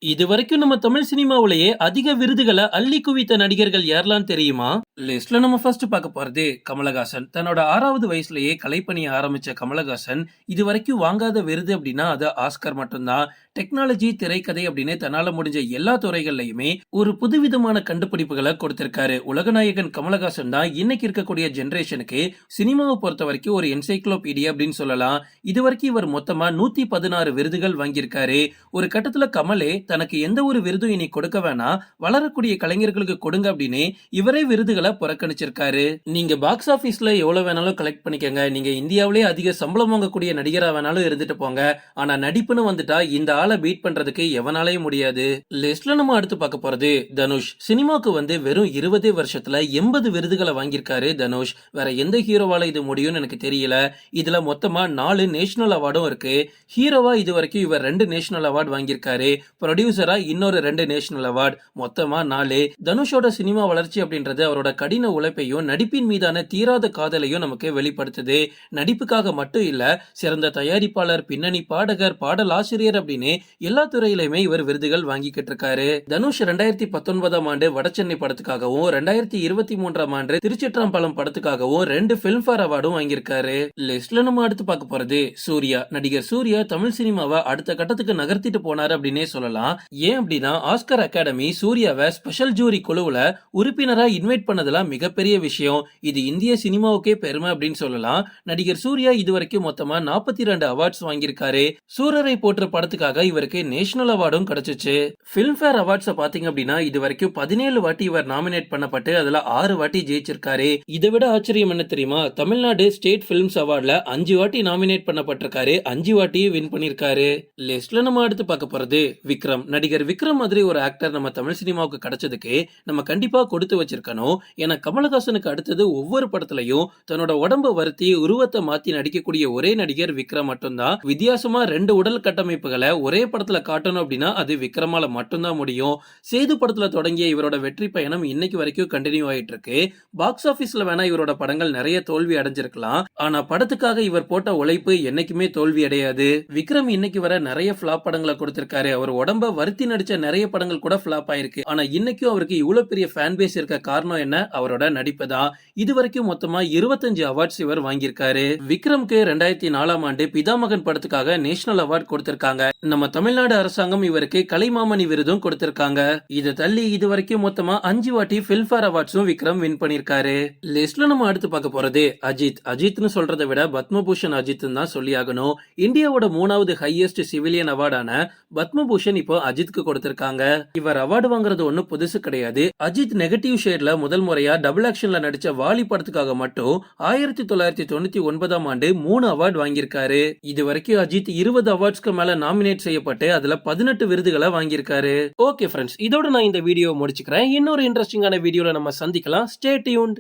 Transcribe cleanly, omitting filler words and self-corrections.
இதுவரைக்கும் நம்ம தமிழ் சினிமாவுலயே அதிக விருதுகளை அள்ளி குவித்த நடிகர்கள் யாரெல்லாம் தெரியுமா? லிஸ்ட்ல நம்ம ஃபர்ஸ்ட் பார்க்க போறது கமலஹாசன். தன்னோட 6வது வயசுலயே கலைப்பணிய ஆரம்பிச்ச கமலஹாசன் இதுவரைக்கும் வாங்காத விருது அப்படின்னா அது ஆஸ்கர் மட்டும்தான். டெக்னாலஜி, திரைக்கதை அப்படின்னு தன்னால முடிஞ்ச எல்லா துறைகள்லயுமே ஒரு புதுவிதமான கண்டுபிடிப்புகளை கொடுத்திருக்காரு. உலகநாயகன் கமலஹாசன் தான் இன்னைக்கு இருக்கக்கூடிய ஜெனரேஷனுக்கு சினிமாவை பொறுத்த வரைக்கும் ஒரு என்சைக்ளோபீடியா அப்படின்னு சொல்லலாம். இதுவரைக்கும் இவர் மொத்தமா 116 விருதுகள் வாங்கியிருக்காரு. ஒரு கட்டத்துல கமலே தனக்கு எந்த ஒரு விருதும் இனி கொடுக்க வேணாம், வளரக்கூடிய கலைஞர்களுக்கு கொடுங்க அப்படின்னு இவரே விருதுகளை புறக்கணிச்சிருக்காரு. நீங்க பாக்ஸ் ஆபீஸ்ல எவ்வளவு வேணாலும் கலெக்ட் பண்ணிக்கங்க, நீங்க இந்தியாவிலே அதிக சம்பளம் வாங்கக்கூடிய நடிகரா வேணாலும் இருந்துட்டு போங்க, ஆனா நடிப்புன்னு வந்துட்டா இந்த ஆளை பீட் பண்றதுக்கு எவனாலேயும் முடியாது. லிஸ்ட்ல நம்ம அடுத்து பார்க்க போறது தனுஷ். சினிமாக்கு வந்து வெறும் 20 வருஷத்துல 80 விருதுகளை வாங்கியிருக்காரு தனுஷ். வேற எந்த ஹீரோவால இது முடியும்னு எனக்கு தெரியல. இதுல மொத்தமா 4 நேஷனல் அவார்டும் இருக்கு. ஹீரோவா இது வரைக்கும் இவர் 2 நேஷனல் அவார்டு வாங்கியிருக்காரு. ப்ரொடியூசரா இன்னொரு 2 நேஷனல் அவார்டு, மொத்தமா 4. தனுஷோட சினிமா வளர்ச்சி அப்படின்றது அவரோட கடின உழைப்பையும் நடிப்பின் மீதான தீராத காதலையும் நமக்கு வெளிப்படுத்துது. நடிப்புக்காக மட்டும் இல்ல, சிறந்த தயாரிப்பாளர், பின்னணி பாடகர், பாடல் ஆசிரியர் அப்படின்னு எல்லா துறையிலுமே இவர் விருதுகள் வாங்கிக்கிட்டு இருக்காரு. தனுஷ் 2019ஆம் ஆண்டு வடசென்னை படத்துக்காகவும் 2023ஆம் ஆண்டு திருச்சிற்றம்பலம் படத்துக்காகவும் 2 பிலிம்பேர் அவார்டும் வாங்கியிருக்காரு. லிஸ்ட்ல நம்ம அடுத்து பார்க்க போறது சூர்யா. நடிகர் சூர்யா தமிழ் சினிமாவை அடுத்த கட்டத்துக்கு நகர்த்திட்டு போனாரு அப்படின்னே சொல்லலாம். ஏன் அப்படின்னா ஆஸ்கர் அகாடமி சூர்யாவை ஸ்பெஷல் ஜூரி குழுவுல உறுப்பினரா இன்வைட் பண்ணதெல்லாம் மிகப்பெரிய விஷயம். இது இந்திய சினிமாவுக்கே பெருமை அப்படின்னு சொல்லலாம். நடிகர் சூர்யா இதுவரைக்கும் மொத்தமா 42 அவார்ட்ஸ் வாங்கியிருக்காரு. சூரரை போற்ற படத்துக்காக இவருக்கு நேஷனல் அவார்டும் கிடைச்சிச்சு. பிலிம்பேர் அவார்ட்ஸ் பாத்தீங்க அப்படின்னா இதுவரைக்கும் 17 வாட்டி இவர் நாமினேட் பண்ணப்பட்டு அதுல 6 வாட்டி ஜெயிச்சிருக்காரு. இதை விட ஆச்சரியம் என்ன தெரியுமா? தமிழ்நாடு ஸ்டேட் பிலிம்ஸ் அவார்ட்ல 5 வாட்டி நாமினேட் பண்ணப்பட்டிருக்காரு, 5 வாட்டியும் வின் பண்ணிருக்காரு. லிஸ்ட்ல நம்ம அடுத்து பார்க்க போறது விக்ரம். நடிகர் விக்ரம் மாதிரி ஒரு ஆக்டர் நம்ம தமிழ் சினிமாவுக்கு கிடைச்சதுக்கு நம்ம கண்டிப்பா கொடுத்து வச்சிருக்கணும். ஏன்னா கமலஹாசனுக்கு அடுத்தது ஒவ்வொரு படத்துலயும் தன்னோட உடம்ப வருத்தி உருவத்தை மாத்தி நடிக்கக்கூடிய ஒரே நடிகர் விக்ரம் மட்டும்தான். வித்தியாசமா 2 உடல் கட்டமைப்புகளை ஒரே படத்துல காட்டணும் அப்படின்னா அது விக்ரமால மட்டும்தான் முடியும். சேது படத்துல தொடங்கிய இவரோட வெற்றி பயணம் இன்னைக்கு வரைக்கும் கண்டினியூ ஆயிட்டு இருக்கு. பாக்ஸ் ஆபீஸ்ல வேணா இவரோட படங்கள் நிறைய தோல்வி அடைஞ்சிருக்கலாம், ஆனா படத்துக்காக இவர் போட்ட உழைப்பு என்னைக்குமே தோல்வி அடையாது. விக்ரம் இன்னைக்கு வர நிறைய பிளாப் படங்களை கொடுத்திருக்காரு. அவர் உடம்ப வருத்தி நடிச்ச நிறைய படங்கள் கூட பிளாப் ஆயிருக்கு. ஆனா இன்னைக்கும் அவருக்கு இவ்வளவு பெரிய ஃபேன் பேஸ் இருக்க காரணம் என்ன? அவரோட நடிப்பு தான். இதுவரைக்கும் மொத்தமா 25 அவார்ட்ஸ் இவர் வாங்கியிருக்காரு. விக்ரம்க்கு 2004ஆம் ஆண்டு பிதாமகன் படத்துக்காக நேஷனல் அவார்டு கொடுத்திருக்காங்க. நம்ம தமிழ்நாடு அரசாங்கம் இவருக்கு கலைமாமணி விருதும் கொடுத்திருக்காங்க. இதை தள்ளி இதுவரைக்கும் மொத்தமா 5 வாட்டி பிலிம்பேர் அவார்ட்ஸும் விக்ரம் வின் பண்ணிருக்காரு. லிஸ்ட்ல நம்ம அடுத்து பார்க்க போறது அஜித். அஜித்னு சொல்றதை விட பத்மபூஷன் அஜித் தான் சொல்லி ஆகணும். இந்தியாவோட 3வது ஹையஸ்ட் சிவிலியன் அவார்டான பத்மபூஷன் இப்போ அஜித்க்கு கொடுத்திருக்காங்க. இவர் அவார்டு வாங்குறது ஒன்னும் புதுசு கிடையாது. அஜித் நெகட்டிவ் ஷேட்ல முதல் முறையா டபுள் ஆக்ஷன்ல நடிச்ச வாலி படத்துக்காக மட்டும் 1999ஆம் ஆண்டு 3 அவார்டு வாங்கியிருக்காரு. இது வரைக்கும் அஜித் 20 அவார்ட்ஸ்க்கு மேல நாமினேட் செய்யப்பட்டு அதுல 18 விருதுகளை வாங்கியிருக்காரு. ஓகே ஃப்ரெண்ட்ஸ், இதோட நான் இந்த வீடியோ முடிச்சுக்கிறேன். இன்னொரு இன்ட்ரெஸ்டிங்கான வீடியோல நம்ம சந்திக்கலாம். Stay tuned.